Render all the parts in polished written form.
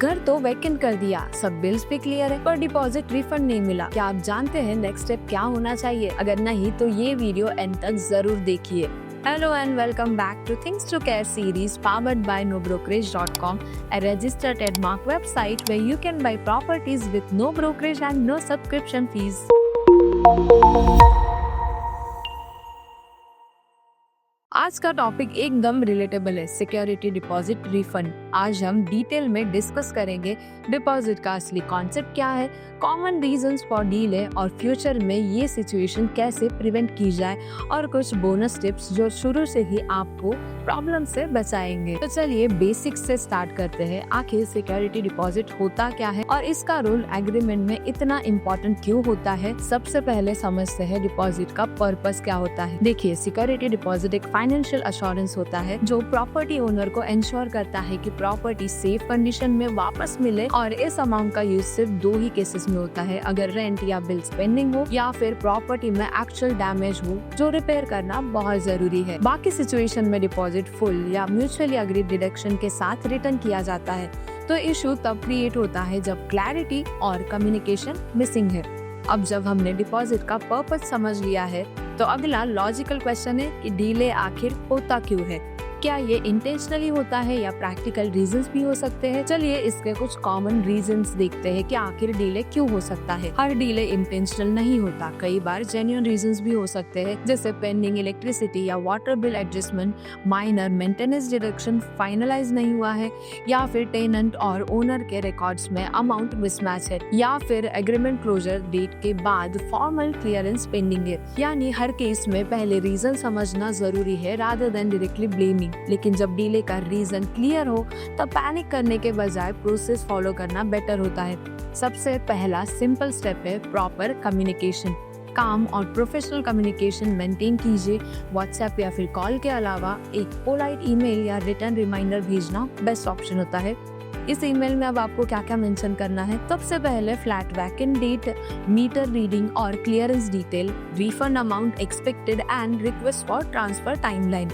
घर तो वैकेंट कर दिया, सब बिल्स भी क्लियर है, पर डिपॉजिट रिफंड नहीं मिला। क्या आप जानते हैं नेक्स्ट स्टेप क्या होना चाहिए? अगर नहीं तो ये वीडियो एंड तक जरूर देखिए। Hello and welcome back to Things to Care series powered by nobrokerage.com, a registered trademark website where you can buy properties with no brokerage and no subscription fees. आज का टॉपिक एकदम relatable है, security deposit refund. आज हम detail में discuss करेंगे deposit का असली कॉन्सेप्ट क्या है, कॉमन रीजंस फॉर डीले और फ्यूचर में ये सिचुएशन कैसे प्रिवेंट की जाए और कुछ बोनस टिप्स जो शुरू से ही आपको प्रॉब्लम से बचाएंगे। तो चलिए बेसिक्स से स्टार्ट करते हैं। आखिर सिक्योरिटी डिपॉजिट होता क्या है और इसका रोल एग्रीमेंट में इतना इम्पोर्टेंट क्यों होता है? सबसे पहले समझते हैं डिपॉजिट का पर्पस क्या होता है। देखिए, सिक्योरिटी डिपॉजिट एक फाइनेंशियल अश्योरेंस होता है जो प्रॉपर्टी ओनर को इंश्योर करता है कि प्रॉपर्टी सेफ कंडीशन में वापस मिले, और इस अमाउंट का यूज सिर्फ दो ही केसेस में होता है, अगर रेंट या बिल्स पेंडिंग हो या फिर प्रॉपर्टी में एक्चुअल डैमेज हो जो रिपेयर करना बहुत जरूरी है। बाकी सिचुएशन में डिपॉजिट फुल या म्यूचुअली अग्रीड डिडक्शन के साथ रिटर्न किया जाता है। तो इशू तब क्रिएट होता है जब क्लैरिटी और कम्युनिकेशन मिसिंग है। अब जब हमने डिपॉजिट का पर्पस समझ लिया है तो अगला लॉजिकल क्वेश्चन है कि डीले आखिर होता क्यों है। क्या ये इंटेंशनली होता है या प्रैक्टिकल रीजंस भी हो सकते हैं? चलिए इसके कुछ कॉमन रीजंस देखते हैं कि आखिर डीले क्यों हो सकता है। हर डीले इंटेंशनल नहीं होता, कई बार जेन्युइन रीजंस भी हो सकते हैं, जैसे पेंडिंग इलेक्ट्रिसिटी या water bill adjustment, minor maintenance deduction finalize नहीं हुआ है, या फिर टेनेंट और ओनर के रिकॉर्ड्स में अमाउंट मिसमैच है, या फिर एग्रीमेंट क्लोजर डेट के बाद फॉर्मल क्लियरेंस पेंडिंग है। यानी हर केस में पहले रीजन समझना जरूरी है रादर देन डायरेक्टली ब्लेमिंग। लेकिन जब डीले का रीजन क्लियर हो तब पैनिक करने के बजाय प्रोसेस फॉलो करना बेटर होता है। सबसे पहला सिंपल स्टेप है प्रॉपर कम्युनिकेशन। काम और प्रोफेशनल कम्युनिकेशन मेंटेन कीजिए। व्हाट्सएप या फिर कॉल के अलावा एक पोलाइट ईमेल या रिटर्न रिमाइंडर भेजना बेस्ट ऑप्शन होता है। इस ईमेल में अब आपको क्या क्या मेंशन करना है? सबसे पहले flat vacant date, meter reading और clearance detail, refund amount expected and request for transfer timeline.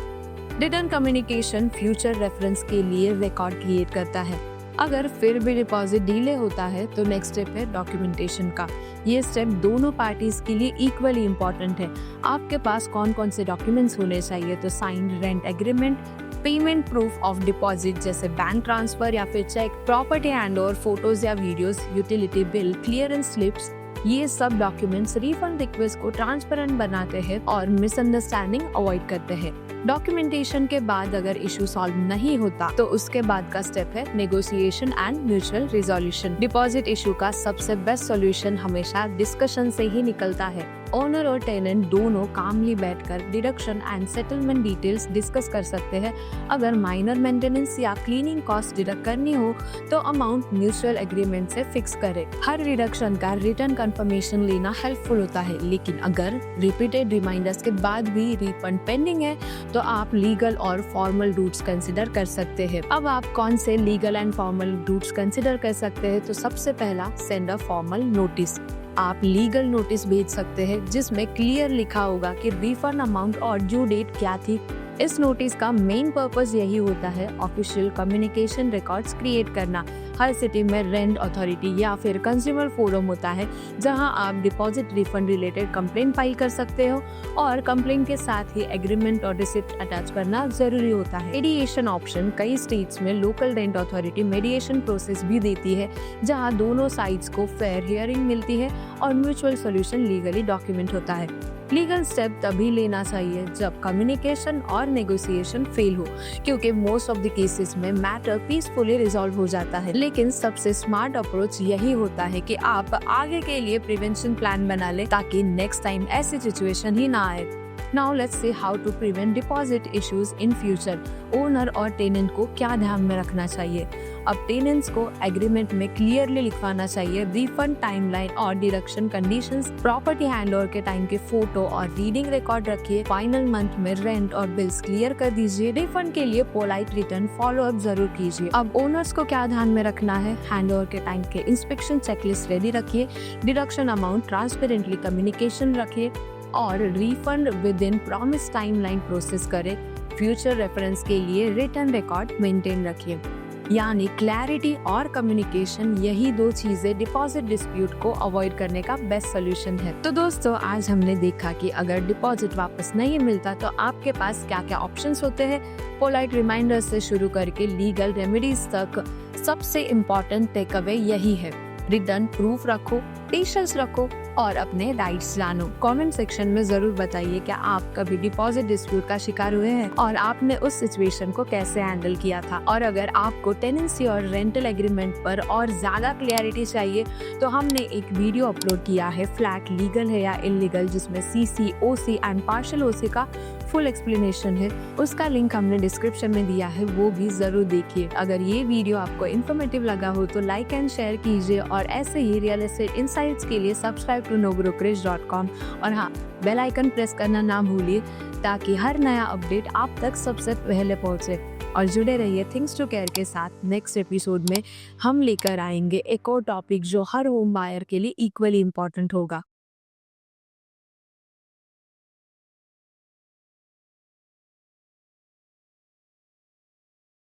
Return communication future reference के लिए रिकॉर्ड क्रिएट करता है। अगर फिर भी डिपॉजिट डिले होता है तो नेक्स्ट स्टेप है डॉक्यूमेंटेशन का। ये स्टेप दोनों पार्टीज के लिए इक्वली इम्पोर्टेंट है। आपके पास कौन कौन से डॉक्यूमेंट्स होने चाहिए? तो signed rent agreement, payment proof of deposit जैसे बैंक ट्रांसफर या फिर चेक, प्रॉपर्टी हैंडओवर फोटोज या videos, utility bill, clearance slips. ये सब डॉक्यूमेंट्स रिफंड रिक्वेस्ट को ट्रांसपेरेंट बनाते हैं और मिसअंडरस्टैंडिंग अवॉइड करते हैं। डॉक्यूमेंटेशन के बाद अगर इशू सॉल्व नहीं होता तो उसके बाद का स्टेप है negotiation and mutual resolution. Deposit issue का सबसे बेस्ट सॉल्यूशन हमेशा डिस्कशन से ही निकलता है। ओनर और टेनेंट दोनों कामली बैठकर deduction and settlement details discuss कर सकते हैं। अगर माइनर मेंटेनेंस या क्लीनिंग कॉस्ट डिडक्ट करनी हो तो अमाउंट म्यूचुअल एग्रीमेंट से फिक्स करें। हर रिडक्शन का रिटर्न कंफर्मेशन लेना हेल्पफुल होता है, लेकिन अगर रिपीटेड रिमाइंडर्स के बाद भी रिफंड पेंडिंग है तो आप लीगल और फॉर्मल रूट्स कंसिडर कर सकते हैं। अब आप कौन से legal and formal routes consider कर सकते हैं? तो सबसे पहला, सेंड अ फॉर्मल नोटिस। आप लीगल नोटिस भेज सकते हैं जिसमें क्लियर लिखा होगा कि रिफंड अमाउंट और ड्यू डेट क्या थी। इस नोटिस का मेन पर्पस यही होता है ऑफिशियल कम्युनिकेशन रिकॉर्ड्स क्रिएट करना। हर सिटी में रेंट अथॉरिटी या फिर कंज्यूमर फोरम होता है जहां आप deposit refund related complaint file कर सकते हो, और कंप्लेंट के साथ ही एग्रीमेंट और रिसिप्ट अटैच करना जरूरी होता है। मेडिएशन ऑप्शन, कई स्टेट्स में लोकल रेंट अथॉरिटी मेडिएशन प्रोसेस भी देती है जहां दोनों साइड्स को फेयर हियरिंग मिलती है और म्यूचुअल सोल्यूशन लीगली डॉक्यूमेंट होता है। लीगल स्टेप तभी लेना चाहिए जब कम्युनिकेशन और नेगोशिएशन फेल हो, क्योंकि मोस्ट ऑफ द केसेस में मैटर पीसफुली रिजॉल्व हो जाता है। लेकिन सबसे स्मार्ट अप्रोच यही होता है कि आप आगे के लिए प्रिवेंशन प्लान बना ले ताकि नेक्स्ट टाइम ऐसी सिचुएशन ही ना आए। Now let's see how to prevent deposit issues in future. Owner और टेनेंट को क्या ध्यान में रखना चाहिए? अब टेनेंट्स को एग्रीमेंट में क्लियरली लिखवाना चाहिए रिफंड टाइमलाइन और डिडक्शन कंडीशंस। प्रॉपर्टी हैंडओवर के टाइम के फोटो और रीडिंग रिकॉर्ड रखिए। फाइनल मंथ में रेंट और बिल्स क्लियर कर दीजिए। रिफंड के लिए पोलाइट रिटर्न फॉलो अप जरूर कीजिए। अब ओनर्स को क्या ध्यान में रखना है? हैंडओवर के टाइम के इंस्पेक्शन चेकलिस्ट रेडी रखिए। डिडक्शन अमाउंट ट्रांसपेरेंटली कम्युनिकेशन रखिए और refund with in promise timeline process करें। फ्यूचर रेफरेंस के लिए रिटर्न रिकॉर्ड मेंटेन रखिए। यानी क्लैरिटी और कम्युनिकेशन, यही दो चीजें डिपॉजिट डिस्प्यूट को अवॉइड करने का बेस्ट सोल्यूशन है। तो दोस्तों, आज हमने देखा कि अगर डिपॉजिट वापस नहीं मिलता तो आपके पास क्या क्या ऑप्शंस होते हैं। पोलाइट रिमाइंडर से शुरू करके लीगल रेमेडीज तक सबसे इम्पोर्टेंट टेक अवे यही है, रिटर्न प्रूफ रखो, पेशेंस रखो और अपने राइट्स जानो। कमेंट सेक्शन में जरूर बताइए क्या आप कभी डिपॉजिट डिस्प्यूट का शिकार हुए हैं और आपने उस सिचुएशन को कैसे हैंडल किया था। और अगर आपको टेनेंसी और रेंटल एग्रीमेंट पर और ज्यादा क्लियरिटी चाहिए तो हमने एक वीडियो अपलोड किया है, फ्लैट लीगल है या इलीगल, जिसमें सीसी, ओसी एंड पार्शियल ओसी का फुल एक्सप्लेनेशन है। उसका लिंक हमने डिस्क्रिप्शन में दिया है, वो भी जरूर देखिए। अगर ये वीडियो आपको इन्फॉर्मेटिव लगा हो तो लाइक एंड शेयर कीजिए और ऐसे ही रियल एस्टेट इनसाइट्स के लिए सब्सक्राइब टू nobrokerage.com और हाँ, बेल आइकन प्रेस करना ना भूलिए ताकि हर नया अपडेट आप तक सबसे पहले पहुंचे। और जुड़े रहिए थिंग्स टू केयर के साथ। नेक्स्ट एपिसोड में हम लेकर आएंगे एक और टॉपिक जो हर होम बायर के लिए इक्वली इम्पोर्टेंट होगा।